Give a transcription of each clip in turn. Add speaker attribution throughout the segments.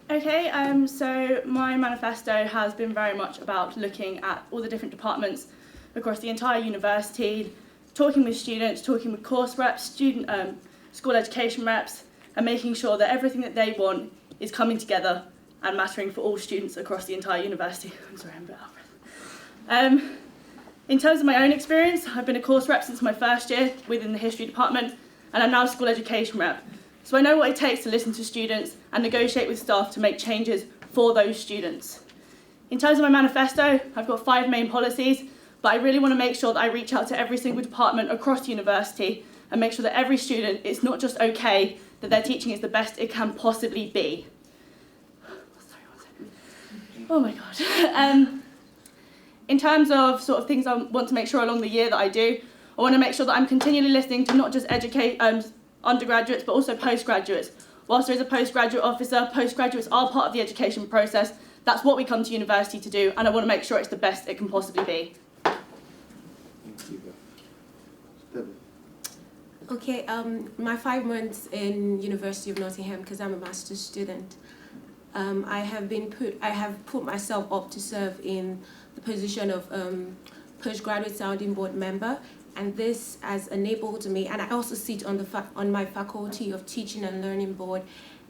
Speaker 1: Okay, so my manifesto has been very much about looking at all the different departments across the entire university, talking with students, talking with course reps, school education reps, and making sure that everything that they want is coming together and mattering for all students across the entire university. I'm sorry, I'm a bit out of breath. In terms of my own experience, I've been a course rep since my first year within the history department, and I'm now a school education rep. So I know what it takes to listen to students and negotiate with staff to make changes for those students. In terms of my manifesto, I've got 5 main policies, but I really want to make sure that I reach out to every single department across the university and make sure that every student, it's not just okay that their teaching is the best it can possibly be. Sorry, 1 second. Oh my God. In terms of sort of things I want to make sure along the year that I do, I want to make sure that I'm continually listening to not just undergraduates, but also postgraduates. Whilst there is a postgraduate officer, postgraduates are part of the education process. That's what we come to university to do, and I want to make sure it's the best it can possibly be.
Speaker 2: Okay, my 5 months in University of Nottingham, because I'm a master's student, I have put myself up to serve in the position of postgraduate sounding board member, and this has enabled me, and I also sit on my faculty of teaching and learning board,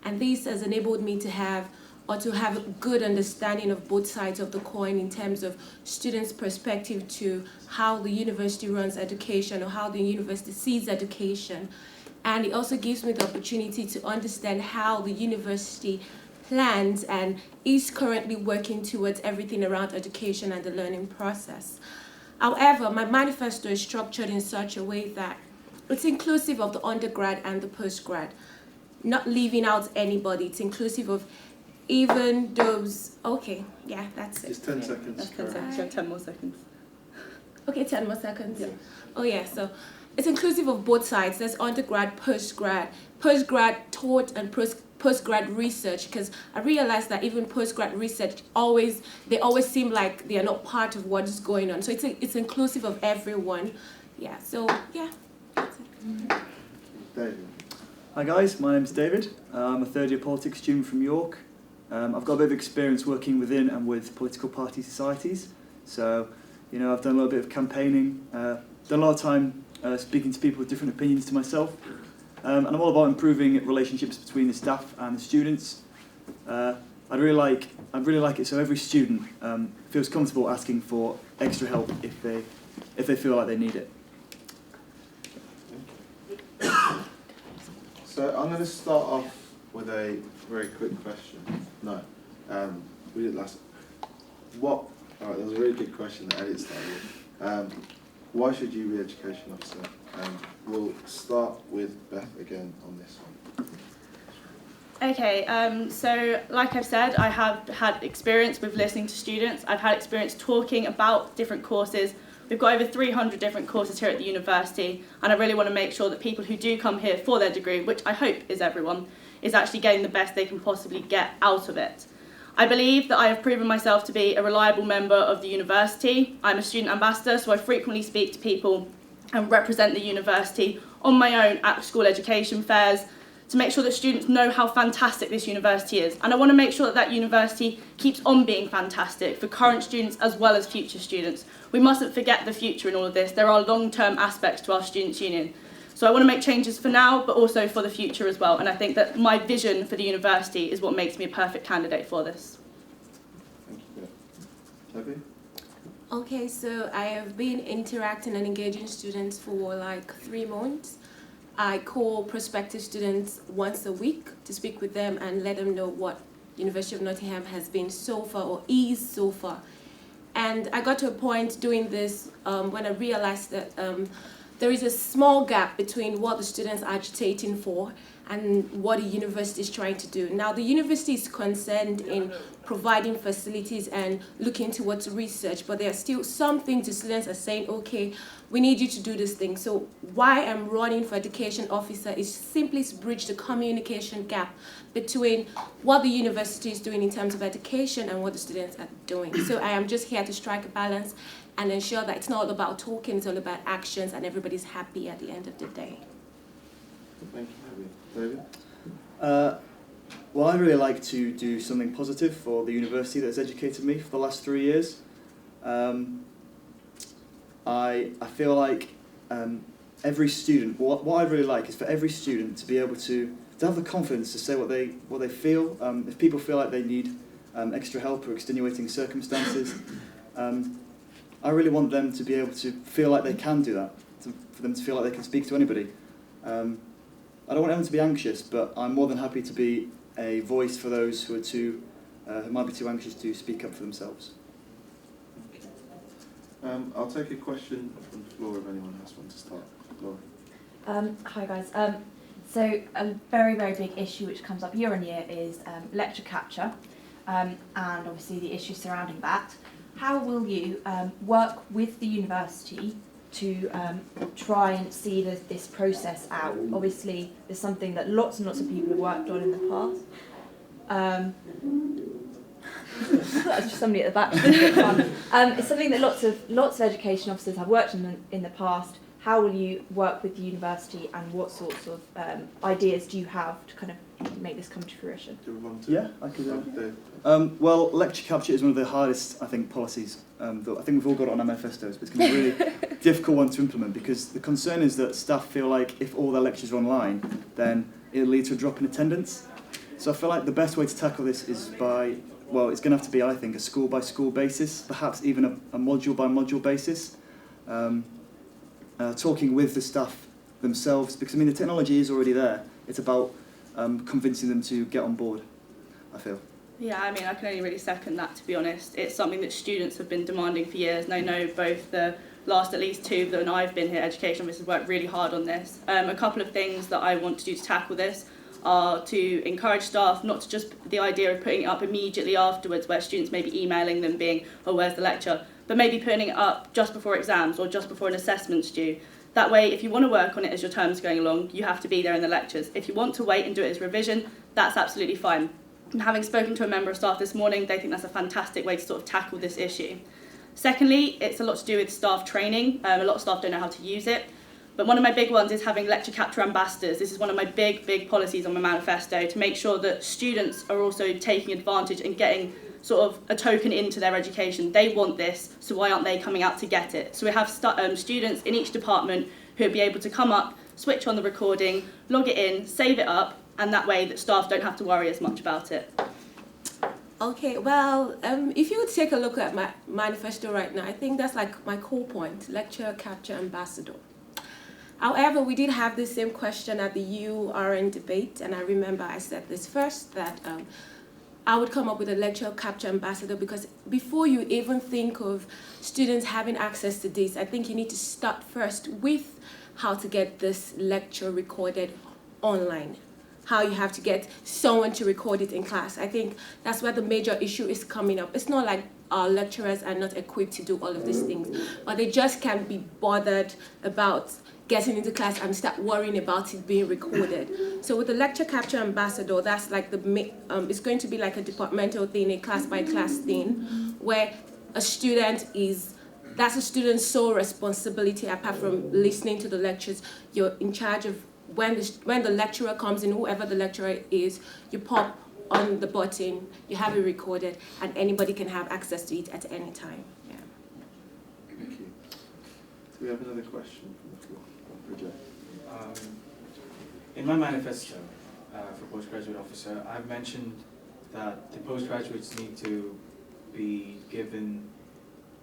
Speaker 2: and this has enabled me to have a good understanding of both sides of the coin in terms of students' perspective to how the university runs education or how the university sees education. And it also gives me the opportunity to understand how the university plans and is currently working towards everything around education and the learning process. However, my manifesto is structured in such a way that it's inclusive of the undergrad and the postgrad, not leaving out anybody. It's inclusive of even those, okay, yeah, that's it.
Speaker 3: It's 10 seconds.
Speaker 1: That's 10 seconds, you have 10 more seconds.
Speaker 2: Okay, 10 more seconds.
Speaker 1: Yeah.
Speaker 2: Oh yeah, so it's inclusive of both sides. There's undergrad, postgrad taught and postgrad research, because I realized that even postgrad research they always seem like they are not part of what is going on. So it's inclusive of everyone. Yeah, so yeah. That's it.
Speaker 3: David.
Speaker 4: Hi guys, my name's David. I'm a 3rd year politics student from York. I've got a bit of experience working within and with political party societies. So, you know, I've done a little bit of campaigning, done a lot of time speaking to people with different opinions to myself. And I'm all about improving relationships between the staff and the students. I'd really like it so every student feels comfortable asking for extra help if they feel like they need it.
Speaker 3: So I'm going to start off with a very quick question. No, we did last. All right, that was a really good question that Elliot started with. Why should you be education officer? And we'll start with Beth again on this one.
Speaker 1: Okay, so like I've said, I have had experience with listening to students. I've had experience talking about different courses. We've got over 300 different courses here at the university, and I really want to make sure that people who do come here for their degree, which I hope is everyone, is actually getting the best they can possibly get out of it. I believe that I have proven myself to be a reliable member of the university. I'm a student ambassador, so I frequently speak to people and represent the university on my own at school education fairs to make sure that students know how fantastic this university is. And I want to make sure that that university keeps on being fantastic for current students as well as future students. We mustn't forget the future in all of this. There are long-term aspects to our students' union. So I want to make changes for now, but also for the future as well. And I think that my vision for the university is what makes me a perfect candidate for this.
Speaker 3: Thank you. Debbie?
Speaker 2: Okay, so I have been interacting and engaging students for like 3 months. I call prospective students once a week to speak with them and let them know what University of Nottingham has been so far or is so far. And I got to a point doing this when I realized that there is a small gap between what the students are agitating for and what the university is trying to do. Now, the university is concerned in providing facilities and looking towards research, but there are still some things the students are saying, okay, we need you to do this thing. So why I'm running for education officer is simply to bridge the communication gap between what the university is doing in terms of education and what the students are doing. So I am just here to strike a balance and ensure that it's not all about talking, it's all about actions, and everybody's happy at the end of the day.
Speaker 3: Thank you, David.
Speaker 4: Well, I really like to do something positive for the university that's educated me for the last 3 years. I feel like every student, what I really like is for every student to be able to have the confidence to say what they feel. If people feel like they need extra help or extenuating circumstances, I really want them to be able to feel like they can do that, for them to feel like they can speak to anybody. I don't want anyone to be anxious, but I'm more than happy to be a voice for those who might be too anxious to speak up for themselves.
Speaker 3: I'll take a question from the floor if anyone has one to start. Laura.
Speaker 5: Hi guys. So a very, very big issue which comes up year on year is lecture capture, and obviously the issues surrounding that. How will you work with the university to try and see this process out? Obviously, there's something that lots and lots of people have worked on in the past. That's just somebody at the back. It's something that lots of education officers have worked on in the past. How will you work with the university, and what sorts of ideas do you have to kind of make this come to fruition?
Speaker 3: Do you want to?
Speaker 4: Yeah, I could. Well, lecture capture is one of the hardest, I think, policies. That I think we've all got it on our manifestos, but it's going to be a really difficult one to implement, because the concern is that staff feel like if all their lectures are online, then it'll lead to a drop in attendance. So I feel like the best way to tackle this is by, well, it's going to have to be, I think, a school-by-school basis, perhaps even a module-by-module basis. Talking with the staff themselves, because I mean the technology is already there. It's about convincing them to get on board, I feel.
Speaker 1: Yeah, I mean, I can only really second that, to be honest. It's something that students have been demanding for years, and I know both the last at least 2 that I've been here, education officers, worked really hard on this. A couple of things that I want to do to tackle this are to encourage staff, not to just the idea of putting it up immediately afterwards, where students may be emailing them being, oh, where's the lecture? But maybe putting it up just before exams or just before an assessment's due. That way, if you want to work on it as your term's going along, you have to be there in the lectures. If you want to wait and do it as revision, that's absolutely fine. And having spoken to a member of staff this morning, they think that's a fantastic way to sort of tackle this issue. Secondly, it's a lot to do with staff training. A lot of staff don't know how to use it. But one of my big ones is having lecture capture ambassadors. This is one of my big policies on my manifesto, to make sure that students are also taking advantage and getting sort of a token into their education. They want this, so why aren't they coming out to get it? So we have students in each department who will be able to come up, switch on the recording, log it in, save it up, and that way that staff don't have to worry as much about it.
Speaker 2: Okay, well, if you would take a look at my manifesto right now, I think that's like my core point, lecture capture ambassador. However, we did have the same question at the URN debate, and I remember I said this first, that I would come up with a lecture capture ambassador, because before you even think of students having access to this, I think you need to start first with how to get this lecture recorded online, how you have to get someone to record it in class. I think that's where the major issue is coming up. It's not like our lecturers are not equipped to do all of these things, but they just can't be bothered about getting into class and start worrying about it being recorded. So with the lecture capture ambassador, that's like it's going to be like a departmental thing, a class by class thing, where that's a student's sole responsibility. Apart from listening to the lectures, you're in charge of when the lecturer comes in, whoever the lecturer is, you pop on the button, you have it recorded, and anybody can have access to it at any time. Yeah.
Speaker 3: Thank you. Do we have another question from the floor? Bridget.
Speaker 6: In my manifesto for postgraduate officer, I've mentioned that the postgraduates need to be given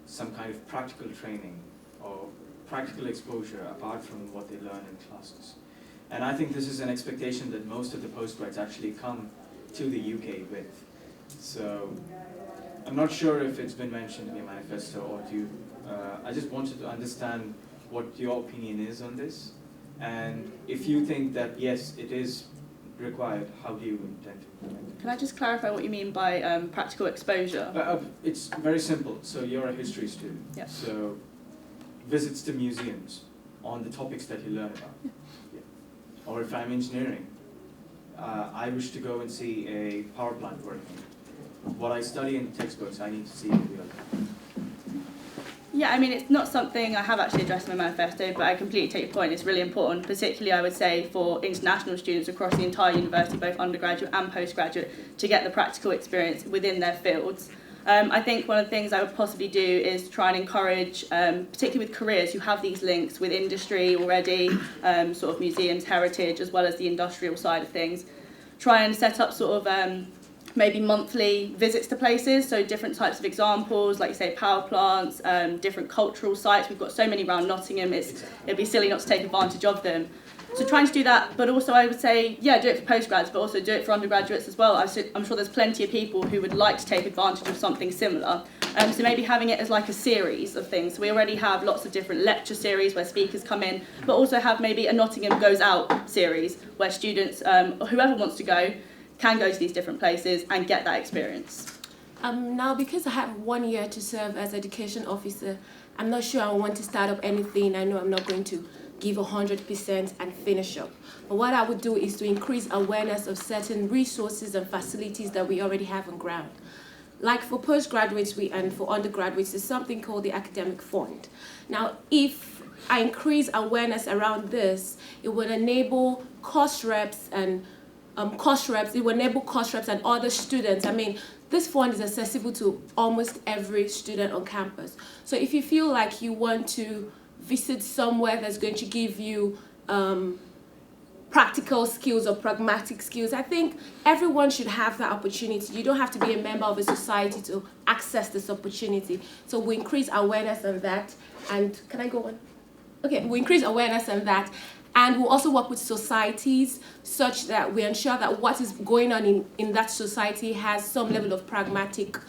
Speaker 6: some kind of practical training or practical exposure apart from what they learn in classes. And I think this is an expectation that most of the postgrads actually come to the UK with. So I'm not sure if it's been mentioned in your manifesto, or do you, I just wanted to understand what your opinion is on this, and if you think that yes, it is required, how do you intend to implement it?
Speaker 1: Can I just clarify what you mean by practical exposure?
Speaker 6: It's very simple. So you're a history student.
Speaker 1: Yeah.
Speaker 6: So visits to museums on the topics that you learn about. Yeah. Or if I'm engineering, I wish to go and see a power plant working. What I study in textbooks, I need to see in real time.
Speaker 1: Yeah, I mean, it's not something I have actually addressed in my manifesto, but I completely take your point. It's really important, particularly, I would say, for international students across the entire university, both undergraduate and postgraduate, to get the practical experience within their fields. I think one of the things I would possibly do is try and encourage, particularly with careers who have these links with industry already, sort of museums, heritage, as well as the industrial side of things, try and set up sort of maybe monthly visits to places, so different types of examples, like you say, power plants, different cultural sites. We've got so many around Nottingham, it'd be silly not to take advantage of them. So trying to do that, but also I would say, yeah, do it for postgrads, but also do it for undergraduates as well. I'm sure there's plenty of people who would like to take advantage of something similar. So maybe having it as like a series of things. So we already have lots of different lecture series where speakers come in, but also have maybe a Nottingham Goes Out series where students, whoever wants to go, can go to these different places and get that experience.
Speaker 2: Now, because I have 1 year to serve as education officer, I'm not sure I want to start up anything. I know I'm not going to give 100% and finish up. But what I would do is to increase awareness of certain resources and facilities that we already have on ground. Like for postgraduates and for undergraduates, there's something called the academic fund. Now, if I increase awareness around this, it would enable course reps and it will enable course reps and other students. I mean, this fund is accessible to almost every student on campus. So if you feel like you want to visit somewhere that's going to give you practical skills or pragmatic skills, I think everyone should have that opportunity. You don't have to be a member of a society to access this opportunity. So we increase awareness on that. And can I go on? Okay, we increase awareness on that. And we'll also work with societies such that we ensure that what is going on in that society has some level of pragmatic,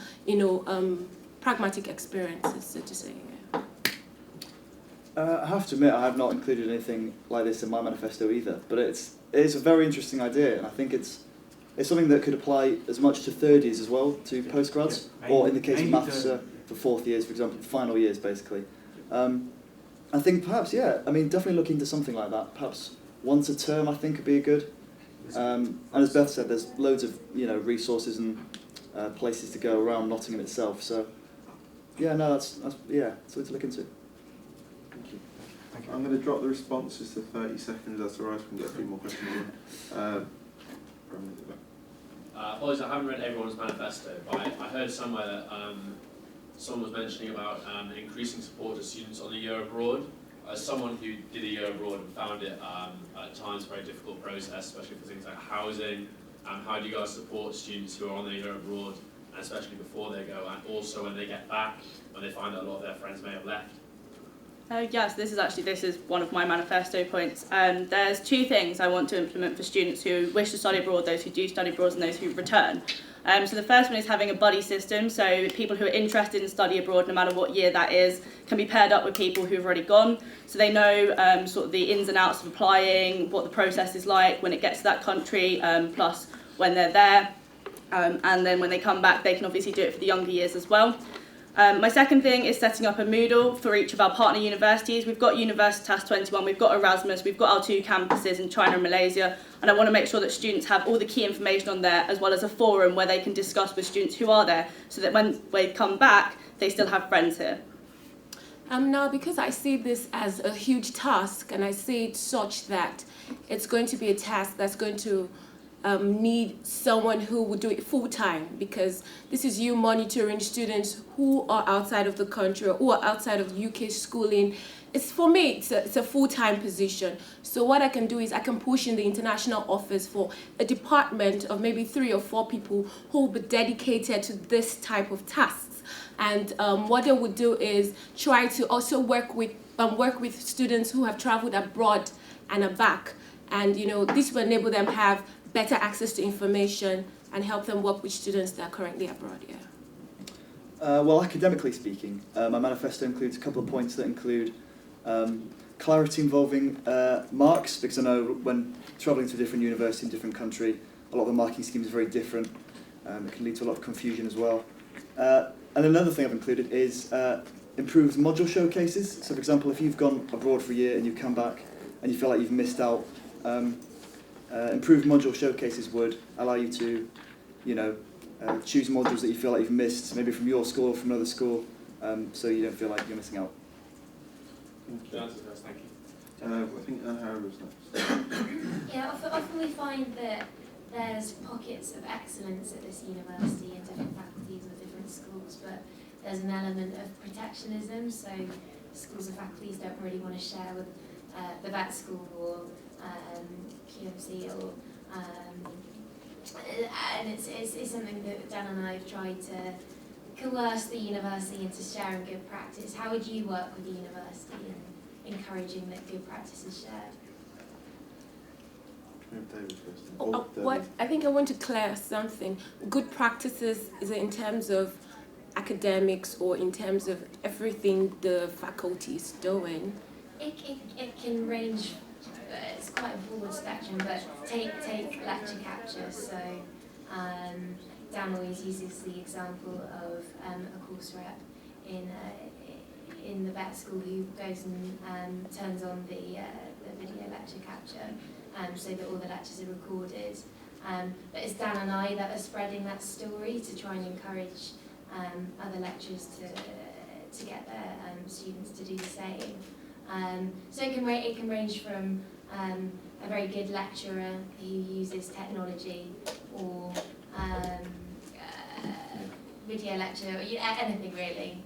Speaker 2: pragmatic experiences, so to say. Yeah.
Speaker 4: I have to admit, I have not included anything like this in my manifesto either, but it's a very interesting idea, and I think it's something that could apply as much to third years as well, to postgrads, or in the case of maths for fourth years, for example, final years basically. I think perhaps, yeah, I mean, definitely look into something like that. Perhaps once a term, I think, would be a good. And as Beth said, there's loads of resources and places to go around Nottingham itself. So, yeah, no, that's something to look into.
Speaker 3: Thank you. I'm going to drop the responses to 30 seconds. That's all right. We can get a few more questions in.
Speaker 7: Apologies, I haven't read everyone's manifesto, but I heard somewhere that someone was mentioning about increasing support to students on a year abroad. As someone who did a year abroad and found it at times a very difficult process, especially for things like housing, how do you guys support students who are on their year abroad, and especially before they go, and also when they get back, when they find that a lot of their friends may have left?
Speaker 1: Yes, this is one of my manifesto points. There's two things I want to implement for students who wish to study abroad, those who do study abroad and those who return. So the first one is having a buddy system, so people who are interested in study abroad, no matter what year that is, can be paired up with people who've already gone, so they know sort of the ins and outs of applying, what the process is like when it gets to that country, plus when they're there, and then when they come back they can obviously do it for the younger years as well. My second thing is setting up a Moodle for each of our partner universities. We've got Universitas 21, we've got Erasmus, we've got our 2 campuses in China and Malaysia, and I want to make sure that students have all the key information on there, as well as a forum where they can discuss with students who are there, so that when they come back, they still have friends here.
Speaker 2: Now, because I see this as a huge task, and I see it such that it's going to be a task that's going to need someone who would do it full-time, because this is you monitoring students who are outside of the country or who are outside of UK schooling. For me, it's a full-time position. So what I can do is I can push in the international office for a department of maybe 3 or 4 people who will be dedicated to this type of tasks. And what they would do is try to also work with students who have traveled abroad and are back. And this will enable them to have better access to information and help them work with students that are currently abroad. Yeah.
Speaker 4: Well, academically speaking, my manifesto includes a couple of points that include clarity involving marks, because I know when travelling to a different university in a different country, a lot of the marking schemes are very different. It can lead to a lot of confusion as well. And another thing I've included is improved module showcases. So, for example, if you've gone abroad for a year and you come back and you feel like you've missed out, improved module showcases would allow you to, choose modules that you feel like you've missed, maybe from your school or from another school, so you don't feel like you're missing out.
Speaker 7: Thank you.
Speaker 3: I think Anne Harrow was next.
Speaker 8: Yeah, often we find that there's pockets of excellence at this university in different faculties or different schools, but there's an element of protectionism, so schools and faculties don't really want to share with the vet school or QMC or and it's something that Dan and I have tried to coerce the university into sharing good practice. How would you work with the university in encouraging that good practice is shared?
Speaker 3: David first.
Speaker 2: What I think I want to clear something. Good practices is in terms of academics or in terms of everything the faculty is doing.
Speaker 8: It can range. It's quite a broad spectrum, but take lecture capture. So Dan always uses the example of a course rep in the vet school who goes and turns on the video lecture capture, so that all the lectures are recorded. But it's Dan and I that are spreading that story to try and encourage other lecturers to get their students to do the same. So it can range from a very good lecturer who uses technology or video lecture, or anything really.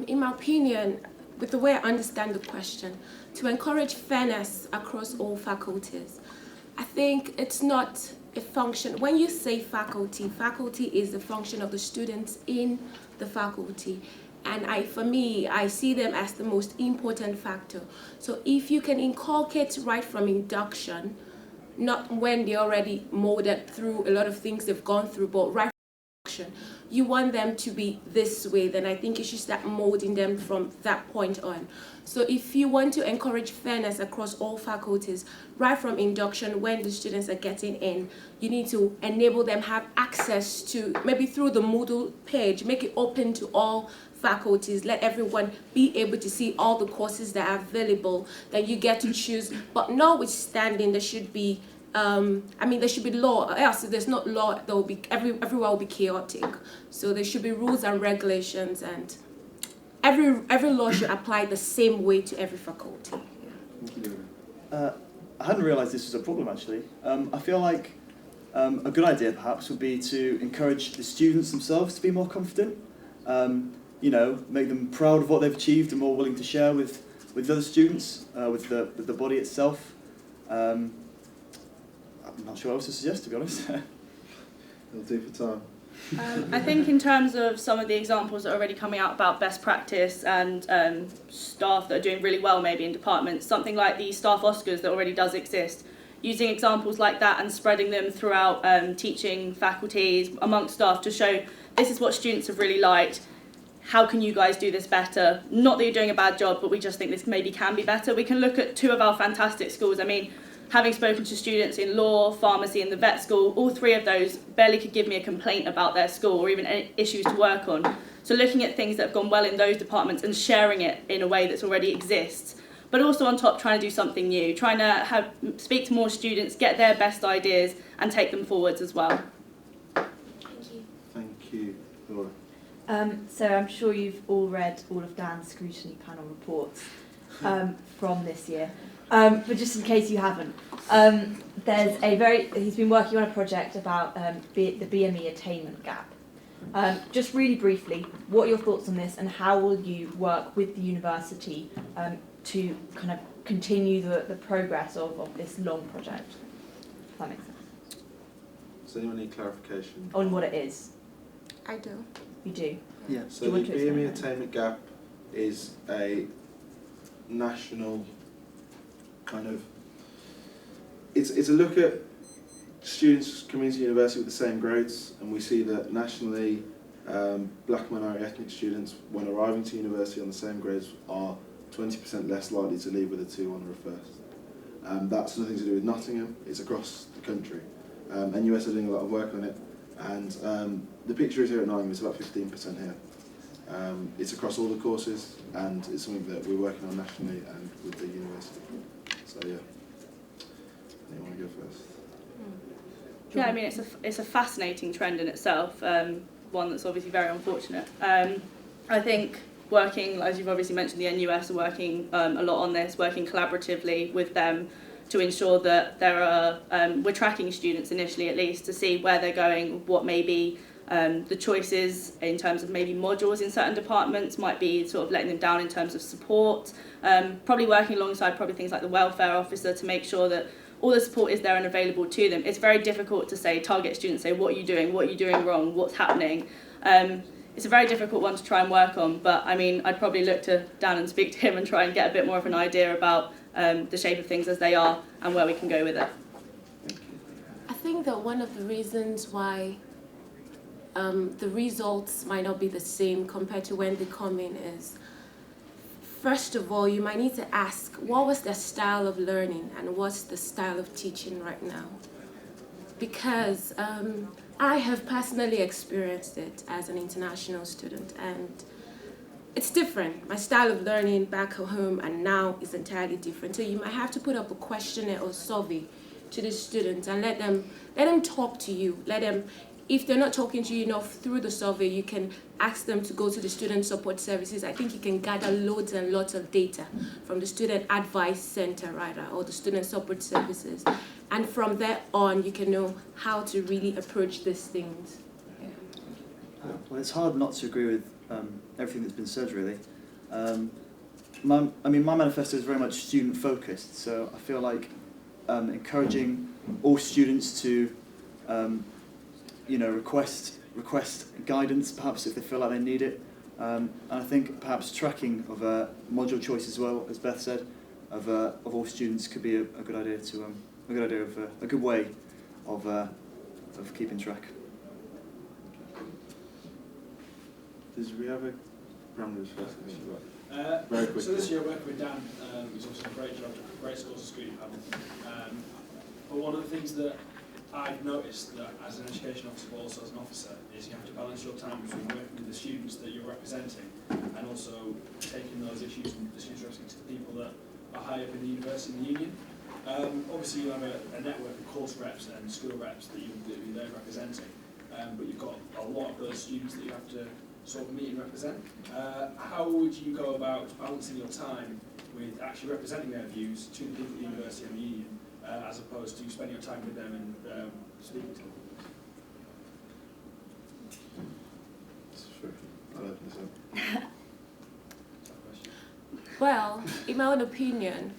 Speaker 2: In my opinion, with the way I understand the question, to encourage fairness across all faculties, I think it's not a function. When you say faculty, faculty is the function of the students in the faculty. And for me, I see them as the most important factor. So if you can inculcate right from induction, not when they're already molded through a lot of things they've gone through, but right from induction, you want them to be this way, then I think you should start molding them from that point on. So if you want to encourage fairness across all faculties, right from induction, when the students are getting in, you need to enable them have access to, maybe through the Moodle page, make it open to all faculties, let everyone be able to see all the courses that are available, that you get to choose. But notwithstanding, there should be there should be law. Else, if there's not law, there will be everywhere will be chaotic. So there should be rules and regulations, and every law should apply the same way to every faculty.
Speaker 4: I hadn't realised this was a problem actually. I feel like a good idea perhaps would be to encourage the students themselves to be more confident. Make them proud of what they've achieved and more willing to share with other students, with the body itself. I'm not sure what else to suggest, to be honest.
Speaker 3: It'll do for time.
Speaker 1: I think in terms of some of the examples that are already coming out about best practice and staff that are doing really well maybe in departments, something like the staff Oscars that already does exist, using examples like that and spreading them throughout teaching faculties, amongst staff, to show this is what students have really liked. How can you guys do this better? Not that you're doing a bad job, but we just think this maybe can be better. We can look at two of our fantastic schools. I mean, having spoken to students in law, pharmacy and the vet school, all three of those barely could give me a complaint about their school or even any issues to work on. So looking at things that have gone well in those departments and sharing it in a way that's already exists. But also on top, trying to do something new, trying to speak to more students, get their best ideas and take them forwards as well.
Speaker 8: Thank you.
Speaker 3: Thank you, Laura.
Speaker 5: So I'm sure you've all read all of Dan's scrutiny panel reports from this year. But just in case you haven't, he's been working on a project about the BME attainment gap. Just really briefly, what are your thoughts on this and how will you work with the university to kind of continue the progress of this long project? If that makes sense.
Speaker 3: Does anyone need clarification?
Speaker 5: On what it is?
Speaker 2: I do.
Speaker 5: You do?
Speaker 4: Yeah.
Speaker 3: So the BME attainment gap is a national kind of, it's a look at students coming to university with the same grades, and we see that nationally black minority ethnic students when arriving to university on the same grades are 20% less likely to leave with a 2 on or a first. That's nothing to do with Nottingham, it's across the country. NUS are doing a lot of work on it, and the picture is here at Nottingham, it's about 15% here. It's across all the courses, and it's something that we're working on nationally and with the university. So yeah, anyone want to go first?
Speaker 1: Yeah, I mean it's a fascinating trend in itself. one that's obviously very unfortunate. I think working, as you've obviously mentioned, the NUS are working a lot on this, working collaboratively with them to ensure that there are, we're tracking students initially at least to see where they're going, what may be the choices in terms of maybe modules in certain departments might be sort of letting them down in terms of support, probably working alongside probably things like the welfare officer to make sure that all the support is there and available to them. It's very difficult to say, target students, say, what are you doing wrong, what's happening? It's a very difficult one to try and work on, but I mean, I'd probably look to Dan and speak to him and try and get a bit more of an idea about the shape of things as they are and where we can go with it.
Speaker 2: I think that one of the reasons why the results might not be the same compared to when they come in is, first of all, you might need to ask, what was their style of learning and what's the style of teaching right now? Because I have personally experienced it as an international student, and it's different. My style of learning back home and now is entirely different. So you might have to put up a questionnaire or survey to the students and let them talk to you. Let them, if they're not talking to you enough through the survey, you can ask them to go to the student support services. I think you can gather loads and lots of data from the student advice center, rather, or the student support services. And from there on, you can know how to really approach these things. Yeah.
Speaker 4: Well, it's hard not to agree with everything that's been said, really. My manifesto is very much student-focused, so I feel like encouraging all students to, request guidance, perhaps if they feel like they need it. And I think perhaps tracking of module choice as well, as Beth said, of all students could be a good idea to a good way of keeping track.
Speaker 3: Does we have a Bramley's first question?
Speaker 9: Very quickly. So this year I worked with Dan, who's also done a great job, great schools and screening panel. But one of the things that I've noticed that as an education officer, but also as an officer, is you have to balance your time between working with the students that you're representing and also taking those issues and the students representing to the people that are high up in the university and the union. Obviously you have a network of course reps and school reps that you're there representing, but you've got a lot of those students that you have to sort of meet and represent. How would you go about balancing your time with actually representing their views to the people at the university and the union, as opposed to spending your time with them and speaking to them?
Speaker 3: I'll open this up.
Speaker 2: Well, in my own opinion,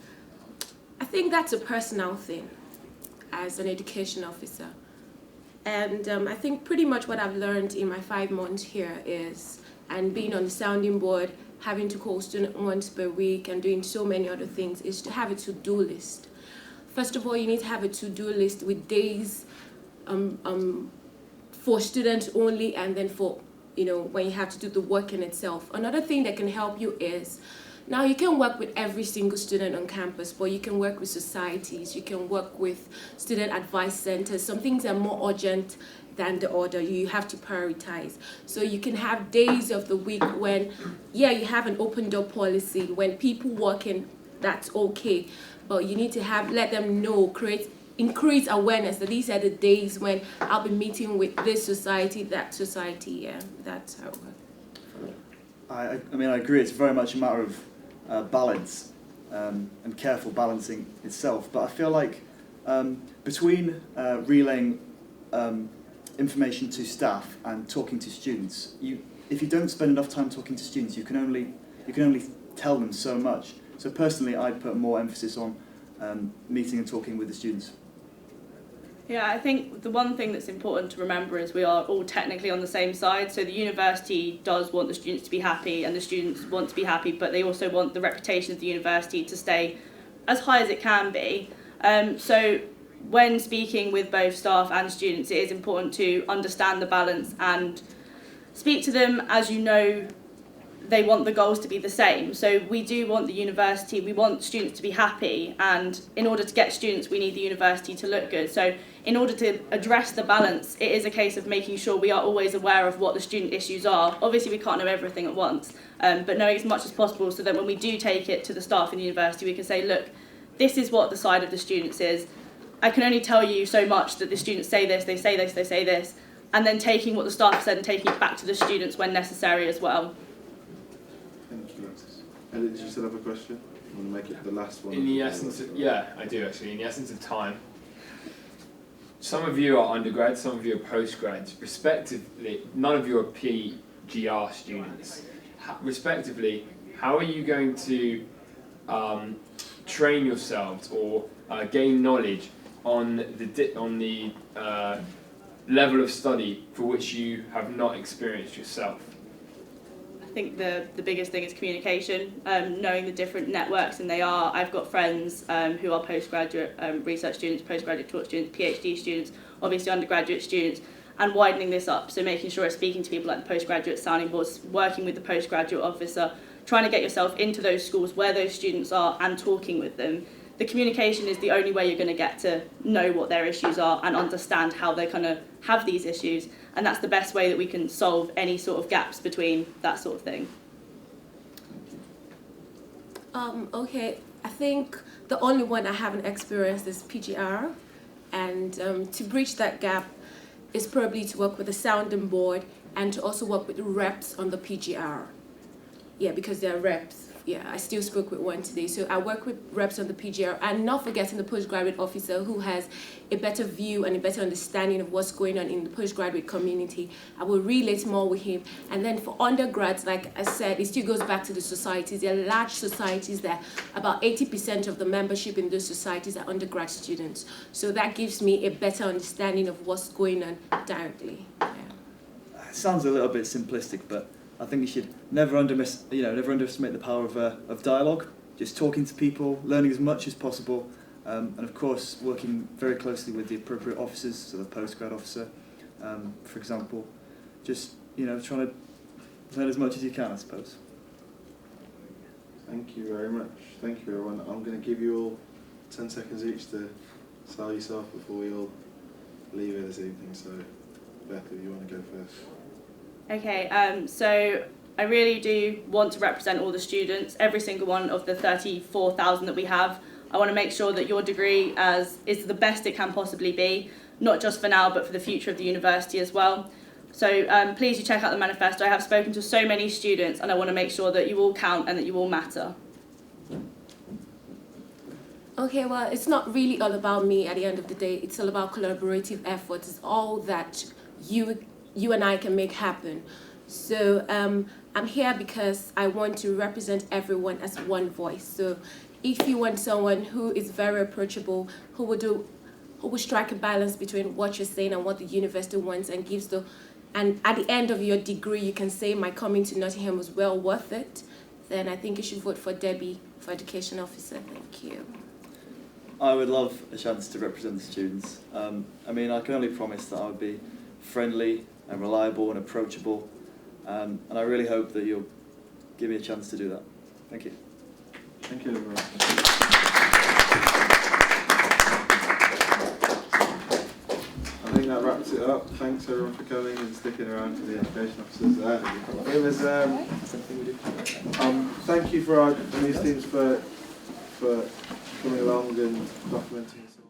Speaker 2: I think that's a personal thing as an education officer. And I think pretty much what I've learned in my 5 months here is, and being on the sounding board, having to call students once per week and doing so many other things, is to have a to-do list. First of all, you need to have a to-do list with days for students only, and then for, when you have to do the work in itself. Another thing that can help you is, now you can work with every single student on campus, but you can work with societies, you can work with student advice centers. Some things are more urgent than the other. You have to prioritize. So you can have days of the week when, you have an open door policy. When people work in, that's okay. But you need to let them know, increase awareness that these are the days when I'll be meeting with this society, that society. Yeah, that's how it works.
Speaker 4: I agree. It's very much a matter of balance and careful balancing itself. But I feel like between relaying information to staff and talking to students, if you don't spend enough time talking to students, you can only tell them so much. So personally, I'd put more emphasis on meeting and talking with the students.
Speaker 1: Yeah, I think the one thing that's important to remember is we are all technically on the same side. So the university does want the students to be happy and the students want to be happy, but they also want the reputation of the university to stay as high as it can be. So when speaking with both staff and students, it is important to understand the balance and speak to them as they want the goals to be the same. So we do want the university, we want students to be happy, and in order to get students, we need the university to look good. So in order to address the balance, it is a case of making sure we are always aware of what the student issues are. Obviously, we can't know everything at once, but knowing as much as possible so that when we do take it to the staff in the university, we can say, look, this is what the side of the students is. I can only tell you so much that the students say this, they say this, they say this. and then taking what the staff have said and taking it back to the students when necessary as well.
Speaker 3: Thank you. And did you still have a question? I want to make it the last one.
Speaker 10: In the essence of, yeah, I do actually. In the essence of time, some of you are undergrads, some of you are postgrads. Respectively, none of you are PGR students. Respectively, how are you going to train yourselves or gain knowledge on the level of study for which you have not experienced yourself?
Speaker 1: I think the biggest thing is communication, knowing the different networks, and I've got friends who are postgraduate research students, postgraduate taught students, PhD students, obviously undergraduate students, and widening this up, so making sure it's speaking to people like the postgraduate sounding boards, working with the postgraduate officer, trying to get yourself into those schools where those students are and talking with them. The communication is the only way you're going to get to know what their issues are and understand how they're going to have these issues, and that's the best way that we can solve any sort of gaps between that sort of thing.
Speaker 2: Okay, I think the only one I haven't experienced is PGR, and to bridge that gap is probably to work with the sounding board and to also work with the reps on the PGR. Yeah, because they're reps. Yeah, I still spoke with one today. So I work with reps on the PGR, and not forgetting the postgraduate officer who has a better view and a better understanding of what's going on in the postgraduate community. I will relate more with him. And then for undergrads, like I said, it still goes back to the societies. There are large societies there. About 80% of the membership in those societies are undergrad students. So that gives me a better understanding of what's going on directly. Yeah.
Speaker 4: It sounds a little bit simplistic, but I think you should never underestimate the power of dialogue. Just talking to people, learning as much as possible, and of course working very closely with the appropriate officers, so the postgrad officer, for example. Just trying to learn as much as you can, I suppose.
Speaker 3: Thank you very much. Thank you, everyone. I'm going to give you all 10 seconds each to sell yourself before we all leave here this evening. So, Beth, if you want to go first.
Speaker 1: Okay, so I really do want to represent all the students, every single one of the 34,000 that we have. I want to make sure that your degree is the best it can possibly be, not just for now, but for the future of the university as well. So please do check out the manifesto. I have spoken to so many students, and I want to make sure that you all count and that you all matter.
Speaker 2: Okay, well, it's not really all about me at the end of the day. It's all about collaborative efforts. It's all that you and I can make happen. So I'm here because I want to represent everyone as one voice. So if you want someone who is very approachable, who will strike a balance between what you're saying and what the university wants and gives and at the end of your degree you can say my coming to Nottingham was well worth it, then I think you should vote for Debbie for Education Officer. Thank you.
Speaker 4: I would love a chance to represent the students. I can only promise that I would be friendly and reliable and approachable, and I really hope that you'll give me a chance to do that. Thank you.
Speaker 3: Thank you, everyone. I think that wraps it up. Thanks everyone for coming and sticking around for the education officers. Thank you for our news teams for coming along and documenting this.